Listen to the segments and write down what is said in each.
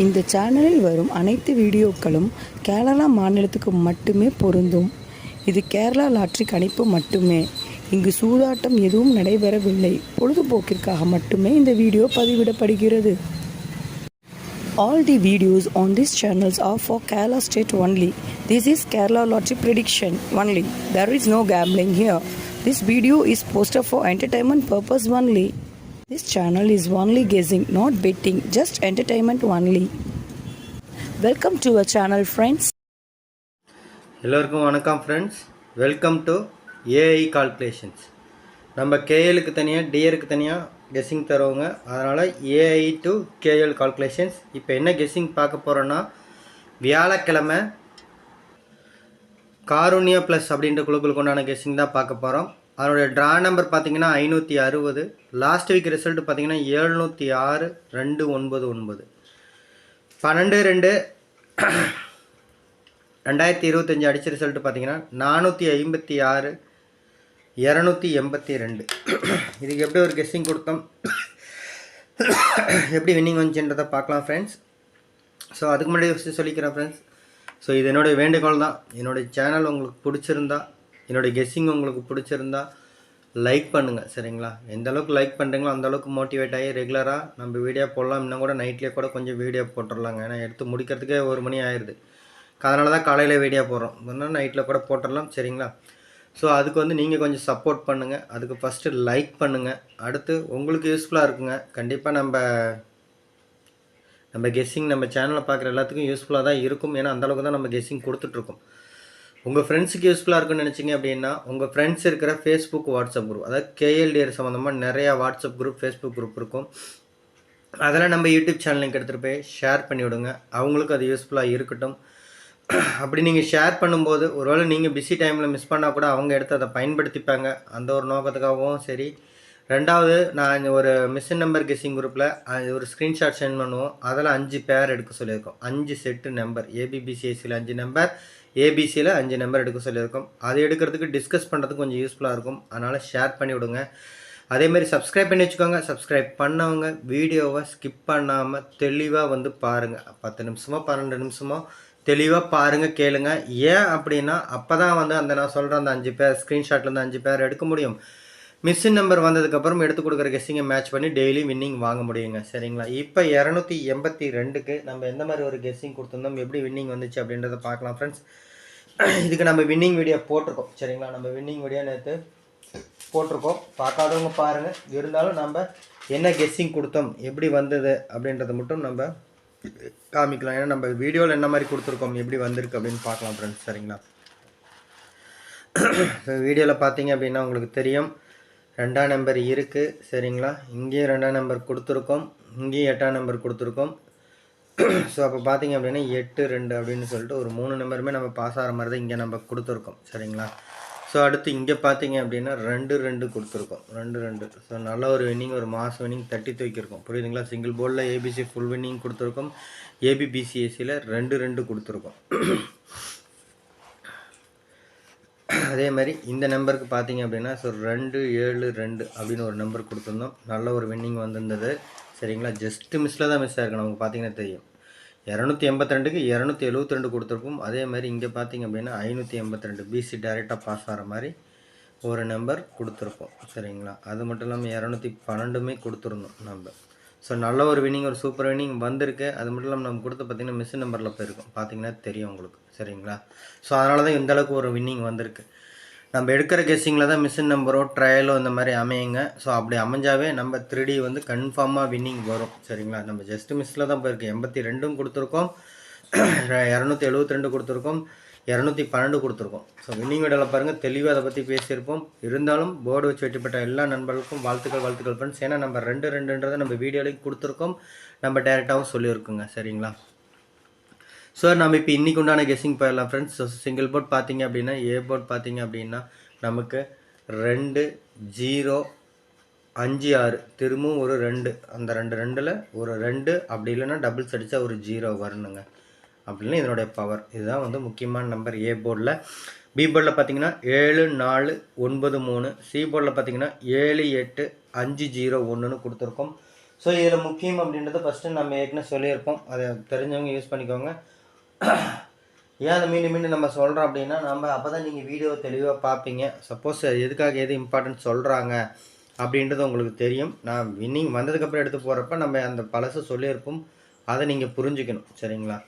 இந்த சேனலில் வரும் அனைத்து வீடியோக்களும் கேரளா மாநிலத்துக்கு மட்டுமே பொருந்தும். இது கேரளா லாட்டரி கணிப்பு மட்டுமே. இங்கு சூதாட்டம் எதுவும் நடைபெறவில்லை. பொழுதுபோக்கிற்காக மட்டுமே இந்த video பதிவிடப்படுகிறது. All the videos on these channels are for Kerala state only. This is Kerala lottery prediction only. There is no gambling here. This video is posted for entertainment purpose only. This channel is only guessing, not betting, just entertainment only. Welcome to our channel, friends. எல்லோருக்கும் வணக்கம் friends. Welcome to AI calculations. நம்ம கேஎலுக்கு தனியாக டிஆருக்கு தனியாக guessing தருவோங்க. அதனால் AI to KL calculations. இப்போ என்ன guessing பார்க்க போகிறோன்னா, வியாழக்கிழமை காருண்யா ப்ளஸ் அப்படின்ற குழுக்களுக்கு உண்டான கெஸ்ஸிங் தான் பார்க்க போகிறோம். அதனுடைய ட்ரா நம்பர் பார்த்தீங்கன்னா 560. லாஸ்ட் வீக் ரிசல்ட் பார்த்தீங்கன்னா 706 299. 12/2/2025 அடித்த ரிசல்ட் பார்த்தீங்கன்னா 456 282. இதுக்கு எப்படி ஒரு கெஸ்ஸிங் கொடுத்தோம், எப்படி வின்னிங் வந்துச்சுன்றதை பார்க்கலாம் ஃப்ரெண்ட்ஸ். ஸோ அதுக்கு முன்னாடி ஃபஸ்ட்டு சொல்லிக்கிறேன் ஃப்ரெண்ட்ஸ். ஸோ இது என்னுடைய வேண்டுகோள் தான். என்னுடைய சேனல் உங்களுக்கு பிடிச்சிருந்தா, என்னுடைய கெஸ்ஸிங் உங்களுக்கு பிடிச்சிருந்தா லைக் பண்ணுங்கள், சரிங்களா? எந்த அளவுக்கு லைக் பண்ணுறீங்களோ அந்தளவுக்கு மோட்டிவேட் ஆகி ரெகுலராக நம்ம வீடியோ போடலாம். இன்னும் கூட நைட்லேயே கூட கொஞ்சம் வீடியோ போட்டுடலாங்க. ஏன்னா எடுத்து முடிக்கிறதுக்கே 1 மணி ஆயிடுது. அதனால தான் காலையில் வீடியோ போடுறோம். இன்னும் நைட்டில் கூட போட்டுடலாம், சரிங்களா? ஸோ அதுக்கு வந்து நீங்கள் கொஞ்சம் சப்போர்ட் பண்ணுங்கள். அதுக்கு ஃபஸ்ட்டு லைக் பண்ணுங்கள். அடுத்து உங்களுக்கு யூஸ்ஃபுல்லாக இருக்குங்க. கண்டிப்பாக நம்ம கெஸ்ஸிங் நம்ம சேனலில் பார்க்குற எல்லாத்துக்கும் யூஸ்ஃபுல்லாக தான் இருக்கும். ஏன்னா அந்தளவுக்கு தான் நம்ம கெஸ்ஸிங் கொடுத்துட்ருக்கோம். உங்கள் ஃப்ரெண்ட்ஸுக்கு யூஸ்ஃபுல்லாக இருக்குன்னு நினச்சிங்க அப்படின்னா, உங்கள் ஃப்ரெண்ட்ஸ் இருக்கிற ஃபேஸ்புக் வாட்ஸ்அப் குரூப், அதாவது கேஎல்டிஆர் சம்மந்தமாக நிறையா வாட்ஸ்அப் குரூப் ஃபேஸ்புக் குரூப் இருக்கும். அதெல்லாம் நம்ம யூடியூப் சேனல் லிங்க் எடுத்துகிட்டு போய் ஷேர் பண்ணி விடுங்க. அவங்களுக்கு அது யூஸ்ஃபுல்லாக இருக்கட்டும். அப்படி நீங்கள் ஷேர் பண்ணும்போது ஒருவேளை நீங்கள் பிஸி டைமில் மிஸ் பண்ணால் கூட அவங்க எடுத்து அதை பயன்படுத்திப்பாங்க. அந்த ஒரு நோக்கத்துக்காகவும் சரி. ரெண்டாவது, நான் ஒரு மிஷின் நம்பர் கெஸ்ஸிங் குரூப்பில் ஒரு ஸ்க்ரீன்ஷாட் சென்ட் பண்ணுவோம். அதில் 5 பேர் எடுக்க சொல்லியிருக்கோம். 5 செட்டு நம்பர், ஏபிபிசிஎஸ்சியில் 5 நம்பர், ஏபிசியில் 5 நம்பர் எடுக்க சொல்லியிருக்கோம். அது எடுக்கிறதுக்கு டிஸ்கஸ் பண்ணுறதுக்கு கொஞ்சம் யூஸ்ஃபுல்லாக இருக்கும். அதனால் ஷேர் பண்ணி விடுங்க. அதேமாதிரி சப்ஸ்கிரைப் பண்ணி வச்சுக்கோங்க. சப்ஸ்கிரைப் பண்ணவங்க வீடியோவை ஸ்கிப் பண்ணாமல் தெளிவாக வந்து பாருங்கள். 10 நிமிஷமோ 12 நிமிஷமோ தெளிவாக பாருங்கள், கேளுங்க. ஏன் அப்படின்னா, அப்போ தான் வந்து அந்த நான் சொல்கிற அந்த 5 பேர் ஸ்க்ரீன்ஷாட்லேருந்து 5 பேர் எடுக்க முடியும். மிஷின் நம்பர் வந்ததுக்கப்புறம் எடுத்து கொடுக்குற கெஸ்ஸிங்கை மேட்ச் பண்ணி டெய்லி வின்னிங் வாங்க முடியுங்க, சரிங்களா? இப்போ 282க்கு நம்ம எந்த மாதிரி ஒரு கெஸ்ஸிங் கொடுத்துருந்தோம், எப்படி வின்னிங் வந்துச்சு அப்படின்றத பார்க்கலாம் ஃப்ரெண்ட்ஸ். இதுக்கு நம்ம வின்னிங் வீடியோ போட்டிருக்கோம், சரிங்களா? நம்ம வின்னிங் வீடியோ நேற்று போட்டிருக்கோம். பார்க்காதவங்க பாருங்கள். இருந்தாலும் நம்ம என்ன கெஸ்ஸிங் கொடுத்தோம், எப்படி வந்தது அப்படின்றத மட்டும் நம்ம காமிக்கலாம். ஏன்னா நம்ம வீடியோவில் என்ன மாதிரி கொடுத்துருக்கோம், எப்படி வந்திருக்கு அப்படின்னு பார்க்கலாம் ஃப்ரெண்ட்ஸ், சரிங்களா? வீடியோவில் பார்த்தீங்க அப்படின்னா உங்களுக்கு தெரியும், 2ஆம் நம்பர் இருக்குது, சரிங்களா? இங்கேயும் 2ஆம் நம்பர் கொடுத்துருக்கோம், இங்கேயும் 8ஆம் நம்பர் கொடுத்துருக்கோம். ஸோ அப்போ பார்த்தீங்க அப்படின்னா 8 2 அப்படின்னு சொல்லிட்டு ஒரு 3 நம்பருமே நம்ம பாஸ் ஆகிற மாதிரி தான் இங்கே நம்ம கொடுத்துருக்கோம், சரிங்களா? ஸோ அடுத்து இங்கே பார்த்தீங்க அப்படின்னா 2 2 கொடுத்துருக்கோம், 2 2. ஸோ நல்ல ஒரு வின்னிங், ஒரு மாஸ் வின்னிங் தட்டி தூக்கியிருக்கோம், புரியுதுங்களா? சிங்கிள் போர்டில் ஏபிசி ஃபுல் வின்னிங் கொடுத்துருக்கோம். ஏபிபிசிஎஸ்சியில் 2 2 கொடுத்துருக்கோம். அதே மாதிரி இந்த நம்பருக்கு பார்த்தீங்க அப்படின்னா, ஸோ 2 7 2 அப்படின்னு ஒரு நம்பர் கொடுத்துருந்தோம். நல்ல ஒரு வின்னிங் வந்திருந்தது, சரிங்களா? ஜஸ்ட்டு மிஸ்ஸில் தான் மிஸ் ஆகிருக்கு. நமக்கு பார்த்தீங்கன்னா தெரியும், 282க்கு 272 கொடுத்துருப்போம். அதே மாதிரி இங்கே பார்த்தீங்க அப்படின்னா 582 பிசி டைரெக்டாக பாஸ் ஆகிற மாதிரி ஒரு நம்பர் கொடுத்துருப்போம், சரிங்களா? அது மட்டும் இல்லாமல் 212மே கொடுத்துருந்தோம் நம்ம. ஸோ நல்ல ஒரு வின்னிங், ஒரு சூப்பர் வின்னிங் வந்திருக்கு. அது மட்டும் இல்லாமல் நம்ம கொடுத்து பார்த்திங்கன்னா மிஷின் நம்பரில் போயிருக்கும், பார்த்தீங்கன்னா தெரியும் உங்களுக்கு, சரிங்களா? ஸோ அதனால தான் இந்தளவுக்கு ஒரு வின்னிங் வந்திருக்கு. நம்ம எடுக்கிற கெஸ்ஸிங்கில் தான் மிஷின் நம்பரோ ட்ரையலோ இந்த மாதிரி அமையுங்க. ஸோ அப்படி அமைஞ்சாவே நம்ம 3D வந்து கன்ஃபார்மாக வின்னிங் வரும், சரிங்களா? நம்ம ஜஸ்ட்டு மிஸ்ஸில் தான் போயிருக்கு. 82 கொடுத்துருக்கோம், 272 கொடுத்துருக்கோம், 212 கொடுத்துருக்கோம். ஸோ வின்னிங் வீடியோவில் பாருங்கள், தெளிவாக அதை பற்றி பேசியிருப்போம். இருந்தாலும் போர்டு வச்சு வெட்டிப்பட்ட எல்லா நண்பர்களுக்கும் வாழ்த்துக்கள் ஃப்ரெண்ட்ஸ். ஏன்னா நம்ம 2 2ன்றதை நம்ம வீடியோலையும் கொடுத்துருக்கோம், நம்ம டேரெக்டாகவும் சொல்லியிருக்கோங்க, சரிங்களா? ஸோ நம்ம இப்போ இன்றைக்கு உண்டான கெஸ்ஸிங் போயிடலாம் ஃப்ரெண்ட்ஸ். ஸோ சிங்கிள் போர்ட் பார்த்தீங்க அப்படின்னா, ஏ போர்ட் பார்த்தீங்க அப்படின்னா நமக்கு 2 0 5 6 திரும்பவும் ஒரு 2, அந்த 2 2ல் ஒரு 2, அப்படி இல்லைன்னா டபுள்ஸ் அடித்தா ஒரு 0 வரணுங்க. அப்படின்னா இதனுடைய பவர். இதுதான் வந்து முக்கியமான நம்பர் ஏ போர்டில். பி போர்டில் பார்த்தீங்கன்னா 7 4 9 3, சி போர்டில் பார்த்தீங்கன்னா 7 8 5 0 1ன்னு கொடுத்துருக்கோம். ஸோ இதில் முக்கியம் அப்படின்றத ஃபஸ்ட்டு நம்ம ஏற்கனவே சொல்லியிருப்போம், அதை தெரிஞ்சவங்க யூஸ் பண்ணிக்கோங்க. ஏன் அதை மீண்டும் மீண்டும் நம்ம சொல்கிறோம் அப்படின்னா, நம்ம அப்போ தான் நீங்கள் வீடியோ தெளிவாக பார்ப்பீங்க. சப்போஸ் எதுக்காக எது இம்பார்ட்டன்ட் சொல்கிறாங்க அப்படின்றது உங்களுக்கு தெரியும். நான் வின்னிங் வந்ததுக்கப்புறம் எடுத்து போகிறப்ப நம்ம அந்த பழசை சொல்லியிருப்போம், அதை நீங்கள் புரிஞ்சுக்கணும். சரிங்களா?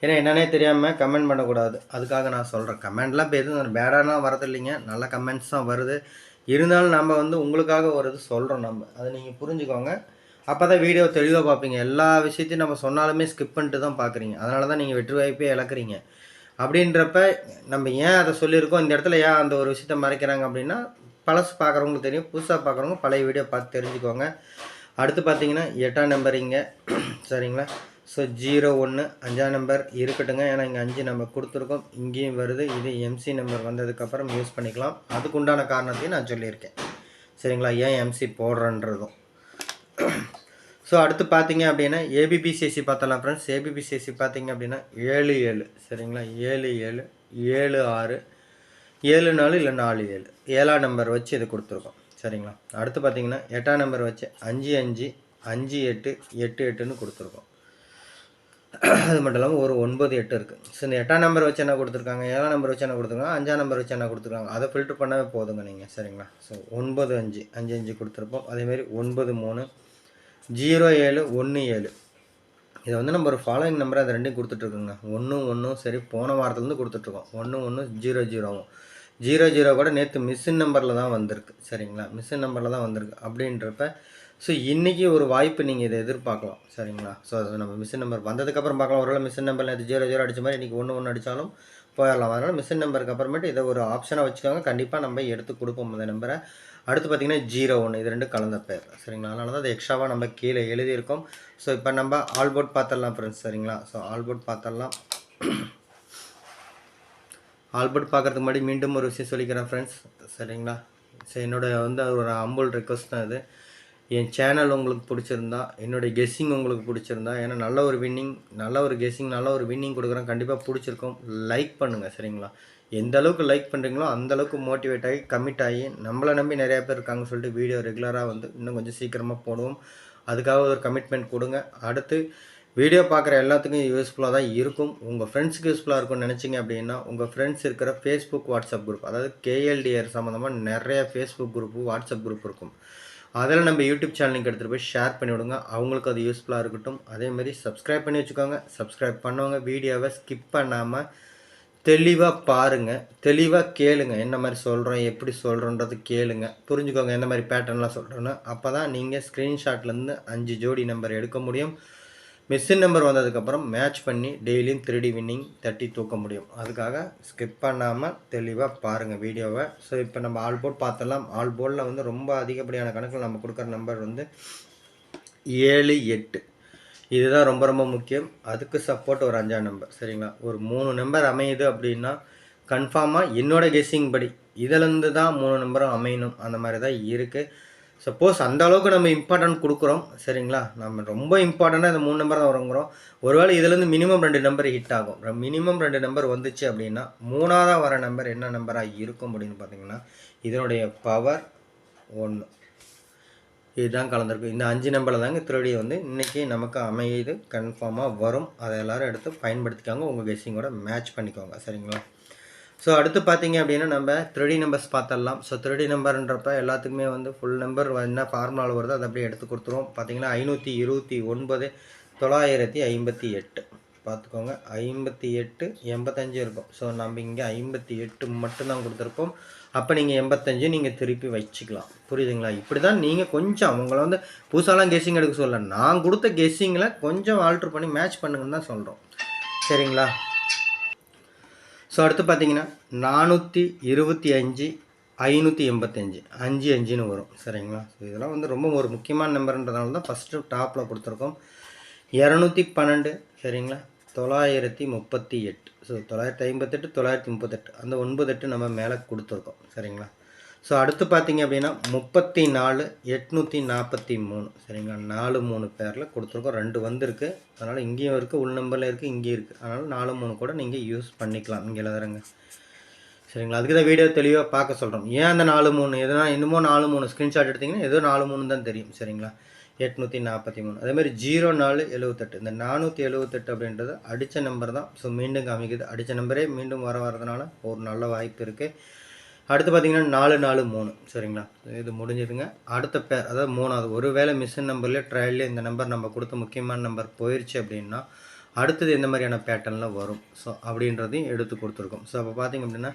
ஏன்னா என்னன்னே தெரியாமல் கமெண்ட் பண்ணக்கூடாது, அதுக்காக நான் சொல்கிறேன். கமெண்ட்லாம் இப்போ எதுவும் பேடாலாம் வரது இல்லைங்க, நல்ல கமெண்ட்ஸ் தான் வருது. இருந்தாலும் நம்ம வந்து உங்களுக்காக ஒரு இது சொல்கிறோம், நம்ம அதை நீங்கள் புரிஞ்சுக்கோங்க. அப்போ தான் வீடியோ தெளிவாக பார்ப்பீங்க. எல்லா விஷயத்தையும் நம்ம சொன்னாலுமே ஸ்கிப் பண்ணிட்டு தான் பார்க்குறீங்க. அதனால தான் நீங்கள் வெற்றி வாய்ப்பே இழக்கிறீங்க. அப்படின்றப்ப நம்ம ஏன் அதை சொல்லியிருக்கோம், இந்த இடத்துல ஏன் அந்த ஒரு விஷயத்த மறைக்கிறாங்க அப்படின்னா, பழசு பார்க்குறவங்களுக்கு தெரியும், புதுசாக பார்க்குறவங்க பழைய வீடியோ பார்த்து தெரிஞ்சுக்கோங்க. அடுத்து பார்த்தீங்கன்னா 8ஆம் நம்பரிங்க. சரிங்களா? ஸோ 01 5ஆம் நம்பர் இருக்கட்டுங்க, ஏன்னா இங்கே 5 நம்ம கொடுத்துருக்கோம், இங்கேயும் வருது. இது எம்சி நம்பர் வந்ததுக்கப்புறம் யூஸ் பண்ணிக்கலாம். அதுக்கு உண்டான காரணத்தையும் நான் சொல்லியிருக்கேன். சரிங்களா? ஏன் எம்சி போடுறன்றதும். ஸோ அடுத்து பார்த்தீங்க அப்படின்னா ஏபிபிசிஎஸ்சி பார்த்தலாம் ஃப்ரெண்ட்ஸ். ஏபிபிசிஎஸ்சி பார்த்தீங்க அப்படின்னா 77. சரிங்களா? 77 76 74 இல்லை 47 7ஆம் நம்பர் வச்சு இது கொடுத்துருக்கோம். சரிங்களா? அடுத்து பார்த்தீங்கன்னா 8ஆம் நம்பர் வச்சு 55 58 88ன்னு கொடுத்துருக்கோம். அது மட்டும் இல்லாமல் ஒரு 9 8 இருக்குது. ஸோ இந்த 8ஆம் நம்பர் வச்சு என்ன கொடுத்துருக்காங்க, 7ஆம் நம்பர் வச்சு என்ன கொடுத்துருக்காங்க, 5ஆம் நம்பர் வச்சு என்ன கொடுத்துருக்காங்க, அதை ஃபில்ட்ரு பண்ணவே போதுங்க நீங்கள். சரிங்களா? ஸோ 9 5 5 5 கொடுத்துருப்போம். அதேமாரி 9 3 07 17. இதை வந்து நம்ம ஒரு ஃபாலோயிங் நம்பரை அது ரெண்டையும் கொடுத்துட்ருக்குங்க. 1 1 சரி, போன வாரத்துலேருந்து கொடுத்துட்ருக்கோம். 1 1 0 0 00 கூட நேற்று மிஸ்ஸின் நம்பரில் தான் வந்திருக்கு. சரிங்களா? மிஸ்ஸின் நம்பரில் தான் வந்திருக்கு. அப்படின்றப்ப ஸோ இன்றைக்கி ஒரு வாய்ப்பு நீங்கள் இதை எதிர்பார்க்கலாம். சரிங்களா? ஸோ அது நம்ம மிஸ்ஸின் நம்பர் வந்ததுக்கப்புறம் பார்க்கலாம். ஒருவேளை மிஸ்ஸின் நம்பர் நேற்று 00 அடித்த மாதிரி இன்றைக்கி 1 1 அடித்தாலும் போயிடலாம். அதனால் மிஸ்ஸின் நம்பருக்கு அப்புறமேட்டு இதை ஒரு ஆப்ஷனாக வச்சுக்கோங்க. கண்டிப்பாக நம்ம எடுத்து கொடுப்போம் அந்த நம்பரை. அடுத்து பார்த்திங்கன்னா 01 இது ரெண்டு கலந்த பேர். சரிங்களா? அதனால தான் அது எக்ஸ்ட்ராவாக நம்ம கீழே எழுதியிருக்கோம். ஸோ இப்போ நம்ம ஆல்போர்ட் பார்த்துடலாம் ஃப்ரெண்ட்ஸ். சரிங்களா? ஸோ ஆல்போர்ட் பார்த்துடலாம். ஆல்போர்ட் பார்க்குறதுக்கு முன்னாடி மீண்டும் ஒரு விஷயம் சொல்லிக்கிறேன் ஃப்ரெண்ட்ஸ். சரிங்களா? ஸோ என்னோடய வந்து ஒரு ஹம்பிள் ரிக்வஸ்ட் தான் இது. என் சேனல் உங்களுக்கு பிடிச்சிருந்தா, என்னுடைய கெஸ்ஸிங் உங்களுக்கு பிடிச்சிருந்தா, ஏன்னா நல்ல ஒரு வின்னிங், நல்ல ஒரு கெஸ்ஸிங், நல்ல ஒரு வின்னிங் கொடுக்குறேன், கண்டிப்பாக பிடிச்சிருக்கும். லைக் பண்ணுங்கள். சரிங்களா? எந்த அளவுக்கு லைக் பண்ணுறீங்களோ அந்தளவுக்கு மோட்டிவேட் ஆகி கமிட் ஆகி நம்மளை நம்பி நிறையா பேர் இருக்காங்கன்னு சொல்லிட்டு வீடியோ ரெகுலராக வந்து இன்னும் கொஞ்சம் சீக்கிரமாக போடுவோம். அதுக்காக ஒரு கமிட்மெண்ட் கொடுங்க. அடுத்து வீடியோ பார்க்குற எல்லாத்துக்கும் யூஸ்ஃபுல்லாக தான் இருக்கும். உங்கள் ஃப்ரெண்ட்ஸுக்கு யூஸ்ஃபுல்லாக இருக்கும்னு நினச்சிங்க அப்படின்னா, உங்கள் ஃப்ரெண்ட்ஸ் இருக்கிற ஃபேஸ்புக் வாட்ஸ்அப் குரூப், அதாவது கேஎல்டிஆர் சம்மந்தமாக நிறைய ஃபேஸ்புக் குரூப்பு வாட்ஸ்அப் குரூப் இருக்கும். அதில் நம்ம யூடியூப் சேனலுக்கு எடுத்துகிட்டு போய் ஷேர் பண்ணி விடுங்க. அவங்களுக்கு அது யூஸ்ஃபுல்லாக இருக்கட்டும். அதேமாதிரி சப்ஸ்கிரைப் பண்ணி வச்சுக்கோங்க. சப்ஸ்கிரைப் பண்ணவங்க வீடியோவை ஸ்கிப் பண்ணாமல் தெளிவாக பாருங்கள், தெளிவாக கேளுங்க. என்ன மாதிரி சொல்கிறோம், எப்படி சொல்கிறோன்றது கேளுங்க, புரிஞ்சுக்கோங்க எந்த மாதிரி பேட்டர்ன்லாம் சொல்கிறோன்னு. அப்போ தான் நீங்கள் ஸ்க்ரீன்ஷாட்லேருந்து 5 ஜோடி நம்பர் எடுக்க முடியும். மிஸ்ஸின் நம்பர் வந்ததுக்கப்புறம் மேட்ச் பண்ணி டெய்லியும் 3D வின்னிங் தட்டி தூக்க முடியும். அதுக்காக ஸ்கிப் பண்ணாமல் தெளிவாக பாருங்கள் வீடியோவை. ஸோ இப்போ நம்ம ஆல் போர்ட் பார்த்துடலாம். ஆல் போர்டில் வந்து ரொம்ப அதிகப்படியான கணக்கில் நம்ம கொடுக்குற நம்பர் வந்து 7 8. இதுதான் ரொம்ப ரொம்ப முக்கியம். அதுக்கு சப்போர்ட் ஒரு 5ஆம் நம்பர். சரிங்களா? ஒரு 3 நம்பர் அமையுது அப்படின்னா கன்ஃபார்மாக என்னோடய கெஸ்ஸிங் படி இதிலேருந்து தான் 3 நம்பரும் அமையணும். அந்த மாதிரி தான் இருக்குது. சப்போஸ் அந்த அளவுக்கு நம்ம இம்பார்ட்டன்ட் கொடுக்குறோம். சரிங்களா? நம்ம ரொம்ப இம்பார்ட்டண்ட்டாக இந்த 3 நம்பர் தான் வருங்கிறோம். ஒருவேளை இதுலேருந்து மினிமம் 2 நம்பர் ஹிட் ஆகும். மினிமம் 2 நம்பர் வந்துச்சு அப்படின்னா 3ஆவதாக வர நம்பர் என்ன நம்பராக இருக்கும் அப்படின்னு பார்த்தீங்கன்னா, இதனுடைய பவர் 1 இதுதான் கலந்துருக்கு. இந்த 5 நம்பரில் தாங்க 3D வந்து இன்றைக்கி நமக்கு அமையுது, கன்ஃபார்மாக வரும். அதை எல்லோரும் எடுத்து பயன்படுத்திக்காங்க. உங்கள் கெஸ்ஸிங்கோட மேட்ச் பண்ணிக்கோங்க. சரிங்களா? ஸோ அடுத்து பார்த்தீங்க அப்படின்னா நம்ம 3D நம்பர்ஸ் பார்த்துடலாம். ஸோ 3D நம்பர்ன்றப்ப எல்லாத்துக்குமே வந்து ஃபுல் நம்பர் என்ன ஃபார்முலாவில் வருதோ அதை அப்படியே எடுத்து கொடுத்துருவோம். பார்த்தீங்கன்னா 529 958 பார்த்துக்கோங்க. 58 85 இருக்கும். ஸோ நம்ம இங்கே 58 மட்டும்தான் கொடுத்துருப்போம். அப்போ நீங்கள் 85 நீங்கள் திருப்பி வச்சுக்கலாம். புரியுதுங்களா? இப்படி தான் நீங்கள் கொஞ்சம் உங்களை வந்து புதுசாலாம் கெஸ்ஸிங் எடுக்க சொல்லலை, நான் கொடுத்த கெஸ்ஸிங்கில் கொஞ்சம் ஆல்ட்ரு பண்ணி மேட்ச் பண்ணுங்கன்னு தான் சொல்கிறோம். சரிங்களா? ஸோ அடுத்து பார்த்தீங்கன்னா 425 585 5 5ன்னு வரும். சரிங்களா? ஸோ இதெல்லாம் வந்து ரொம்ப ஒரு முக்கியமான நம்பர்ன்றதுனால தான் ஃபஸ்ட்டு டாப்பில் கொடுத்துருக்கோம். 212 சரிங்களா? 938. ஸோ 958 938 அந்த 98 நம்ம மேலே கொடுத்துருக்கோம். சரிங்களா? ஸோ அடுத்து பார்த்தீங்க அப்படின்னா 34 843. சரிங்களா? 4 3 பேரில் கொடுத்துருக்கோம். 2 வந்திருக்கு. அதனால் இங்கேயும் இருக்குது, உள் நம்பரில் இருக்குது, இங்கேயும் இருக்குது. அதனால் 4 3 கூட நீங்கள் யூஸ் பண்ணிக்கலாம். இங்கே எழுதுறங்க. சரிங்களா. அதுக்கு தான் வீடியோ தெளிவாக பார்க்க சொல்கிறோம். ஏன் அந்த 43 எதுனா இன்னமும் 43 ஸ்க்ரீன்ஷாட் எடுத்திங்கன்னா ஏதோ 43 தான் தெரியும். சரிங்களா. 843 அதேமாதிரி 0478 இந்த 478 அப்படின்றது அடித்த நம்பர் தான். ஸோ மீண்டும் காமிக்குது. அடித்த நம்பரே மீண்டும் வரதுனால ஒரு நல்ல வாய்ப்பு இருக்குது. அடுத்து பார்த்தீங்கன்னா 443 சரிங்களா. இது முடிஞ்சதுங்க. அடுத்த பேர் அதாவது 3வது ஒருவேளை மிஷின் நம்பர்லேயே ட்ரையல்லே இந்த நம்பர் நம்ம கொடுத்த முக்கியமான நம்பர் போயிடுச்சு அப்படின்னா அடுத்தது எந்த மாதிரியான பேட்டர்னில் வரும் ஸோ அப்படின்றதையும் எடுத்து கொடுத்துருக்கோம். ஸோ அப்போ பார்த்திங்க அப்படின்னா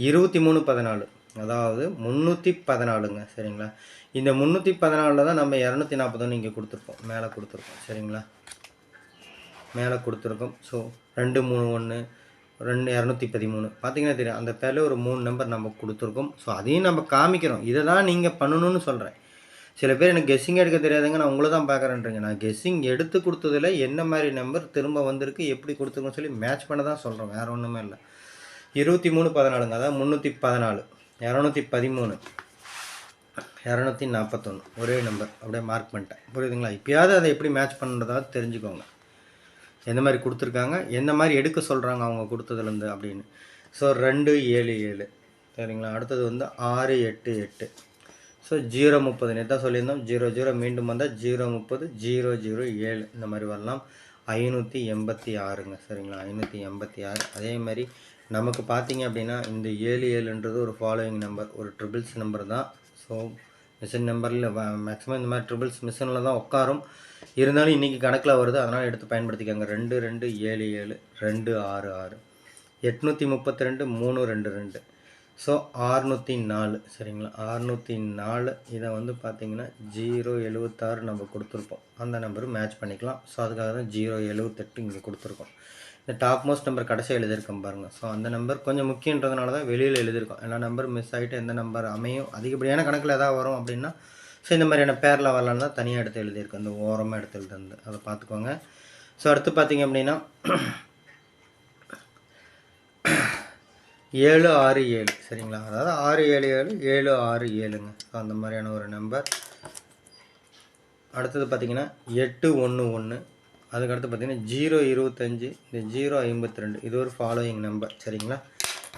2314 அதாவது 314ங்க சரிங்களா. இந்த 314 தான் நம்ம 241 இங்கே கொடுத்துருப்போம், மேலே கொடுத்துருக்கோம் சரிங்களா. மேலே கொடுத்துருக்கோம். ஸோ 231 213 பார்த்தீங்கன்னா தெரியும் அந்த பேரில் ஒரு 3 நம்பர் நம்ம கொடுத்துருக்கோம். ஸோ அதையும் நம்ம காமிக்கிறோம். இதை தான் நீங்கள் பண்ணணும்னு சொல்கிறேன். சில பேர் எனக்கு கெஸ்ஸிங் எடுக்க தெரியாதுங்க, நான் உங்களை தான் பார்க்குறேன்றீங்க. நான் கெஸ்ஸிங் எடுத்து கொடுத்ததில் என்ன மாதிரி நம்பர் திரும்ப வந்திருக்கு, எப்படி கொடுத்துருக்கோன்னு சொல்லி மேட்ச் பண்ண தான் சொல்கிறோம், வேறு ஒன்றுமே இல்லை. 2314ங்க அதாவது 314 213 241 ஒரே நம்பர் அப்படியே மார்க் பண்ணிட்டேன். புரியுதுங்களா. இப்போயாவது அதை எப்படி மேட்ச் பண்ணுறதாவது தெரிஞ்சுக்கோங்க. எந்த மாதிரி கொடுத்துருக்காங்க, எந்த மாதிரி எடுக்க சொல்கிறாங்க அவங்க கொடுத்ததுலேருந்து அப்படின்னு. ஸோ 277 சரிங்களா. அடுத்தது வந்து 688 ஸோ 030 நேற்று தான் சொல்லியிருந்தோம். 00 மீண்டும் வந்தால் 030 007 இந்த மாதிரி வரலாம். 586ங்க சரிங்களா. 586 அதே மாதிரி நமக்கு பார்த்தீங்க அப்படின்னா இந்த 77ன்றது ஒரு ஃபாலோயிங் நம்பர், ஒரு ட்ரிபிள்ஸ் நம்பர் தான். ஸோ மிஷின் நம்பரில் மேக்ஸிமம் இந்த மாதிரி ட்ரிபிள்ஸ் மிஷினில் தான் உட்காரும். இருந்தாலும் இன்றைக்கி கணக்கில் வருது, அதனால் எடுத்து பயன்படுத்திக்கோங்க. 2277 266 832 322 ஸோ 604 சரிங்களா. 604 இதை வந்து பார்த்திங்கன்னா 076 நம்ம கொடுத்துருப்போம், அந்த நம்பரும் மேட்ச் பண்ணிக்கலாம். ஸோ அதுக்காக தான் 078 இங்கே கொடுத்துருக்கோம். இந்த டாப் மோஸ்ட் நம்பர் கடைசியாக எழுதியிருக்கோம் பாருங்கள். ஸோ அந்த நம்பர் கொஞ்சம் முக்கியன்றதுனால தான் வெளியில் எழுதியிருக்கோம். எல்லா நம்பர் மிஸ் ஆகிட்டு எந்த நம்பர் அமையும் அதிகப்படியான கணக்கில் எதாவது வரும் அப்படின்னா ஸோ இந்த மாதிரியான பேரில் வரலான்னு தான் தனியாக எடுத்து எழுதியிருக்கோம், அந்த ஓரமாக எடுத்து எழுதுறது, அதை பார்த்துக்கோங்க. ஸோ அடுத்து பார்த்திங்க அப்படின்னா 767 சரிங்களா. அதாவது 677 767ங்க. ஸோ அந்த மாதிரியான ஒரு நம்பர். அடுத்தது பார்த்திங்கன்னா 811 அதுக்கடுத்து பார்த்திங்கன்னா 025 இந்த 052 இது ஒரு ஃபாலோயிங் நம்பர் சரிங்களா.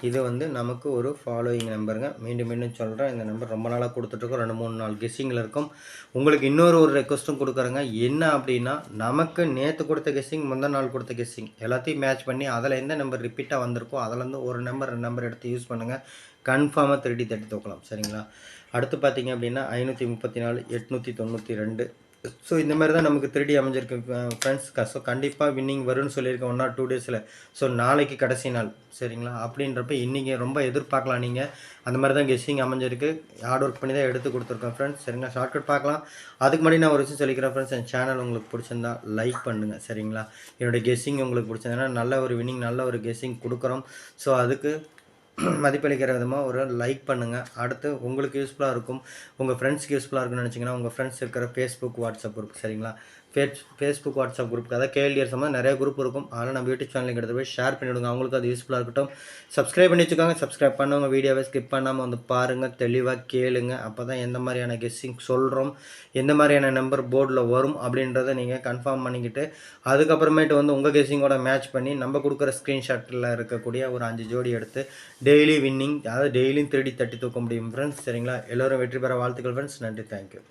இது வந்து நமக்கு ஒரு ஃபாலோயிங் நம்பருங்க. மீண்டும் மீண்டும் சொல்கிறேன், இந்த நம்பர் ரொம்ப நாளாக கொடுத்துட்ருக்கோம். 2-3 நாள் கெஸ்ஸிங்கில் இருக்கும். உங்களுக்கு இன்னொரு ரெக்வஸ்ட்டும் கொடுக்குறேங்க. என்ன அப்படின்னா நமக்கு நேற்று கொடுத்த கெஸ்ஸிங் முந்தின நாள் கொடுத்த கெஸ்ஸிங் எல்லாத்தையும் மேட்ச் பண்ணி அதில் எந்த நம்பர் ரிப்பீட்டாக வந்திருக்கோ அதிலேருந்து ஒரு நம்பர் 2 நம்பர் எடுத்து யூஸ் பண்ணுங்கள். கன்ஃபார்மாக 30 தூக்கலாம் சரிங்களா. அடுத்து பார்த்திங்க அப்படின்னா 534 892 ஸோ இந்த மாதிரி தான் நமக்கு 3D அமைஞ்சிருக்கு ஃப்ரெண்ட்ஸ். ஸோ கண்டிப்பாக வின்னிங் வரும்னு சொல்லியிருக்கேன் 1 or 2 டேஸில். ஸோ நாளைக்கு கடைசி நாள் சரிங்களா. அப்படின்றப்ப இன்றைக்கி ரொம்ப எதிர்பார்க்கலாம் நீங்கள். அந்த மாதிரி தான் கெஸ்ஸிங் அமைஞ்சிருக்கு. ஹார்ட் ஒர்க் பண்ணி தான் எடுத்து கொடுத்துருக்கேன் ஃப்ரெண்ட்ஸ் சரிங்களா. ஷார்ட்கட் பார்க்கலாம். அதுக்கு முன்னாடி நான் ஒரு விஷயம் சொல்லிக்கிறேன் ஃப்ரெண்ட்ஸ், என் சேனல் உங்களுக்கு பிடிச்சிருந்தா லைக் பண்ணுங்கள் சரிங்களா. என்னுடைய கெஸ்ஸிங் உங்களுக்கு பிடிச்சிருந்தா நல்ல ஒரு வின்னிங் நல்ல ஒரு கெஸ்ஸிங் கொடுக்குறோம். ஸோ அதுக்கு மதிப்பளிக்கிற விதமாக ஒரு லைக் பண்ணுங்கள். அடுத்து உங்களுக்கு யூஸ்ஃபுல்லாக இருக்கும், உங்கள் ஃப்ரெண்ட்ஸ்க்கு யூஸ்ஃபுல்லாக இருக்குன்னு நினச்சிங்கன்னா உங்கள் ஃப்ரெண்ட்ஸ் இருக்கிற ஃபேஸ்புக் வாட்ஸ்அப் குரூப் சரிங்களா. ஃபேஸ்புக் வாட்ஸ்அப் குரூப் அதாவது கேஎல்டிஆர் சம்மந்தம் நிறைய குரூப் இருக்கும். அதனால் நம்ம யூடியூப் சேனலுக்கு எடுத்து போய் ஷேர் பண்ணிவிடுங்க, அவங்களுக்கு அது யூஸ்ஃபுல்லாக இருக்கட்டும். சப்ஸ்கிரைப் பண்ணி வச்சுக்கோங்க. சப்ஸ்கிரைப் பண்ணவங்க வீடியோவை ஸ்கிப் பண்ணாமல் வந்து பாருங்கள், தெளிவாக கேளுங்க. அப்போ தான் எந்த மாதிரியான கெஸ்ஸிங் சொல்கிறோம், எந்த மாதிரியான நம்பர் போர்டில் வரும் அப்படின்றத நீங்கள் கன்ஃபார்ம் பண்ணிக்கிட்டு அதுக்கப்புறமேட்டு வந்து உங்கள் கெஸ்ஸிங்கோட மேட்ச் பண்ணி நம்ம கொடுக்குற ஸ்க்ரீன்ஷாட்டில் இருக்கக்கூடிய ஒரு 5 ஜோடி எடுத்து டெய்லி வின்னிங் அதாவது டெய்லியும் 3D தட்டி தூக்க முடியும் ஃப்ரெண்ட்ஸ் சரிங்களா. எல்லோரும் வெற்றி பெற வாழ்த்துக்கள் ஃப்ரெண்ட்ஸ். நன்றி, தேங்க்யூ.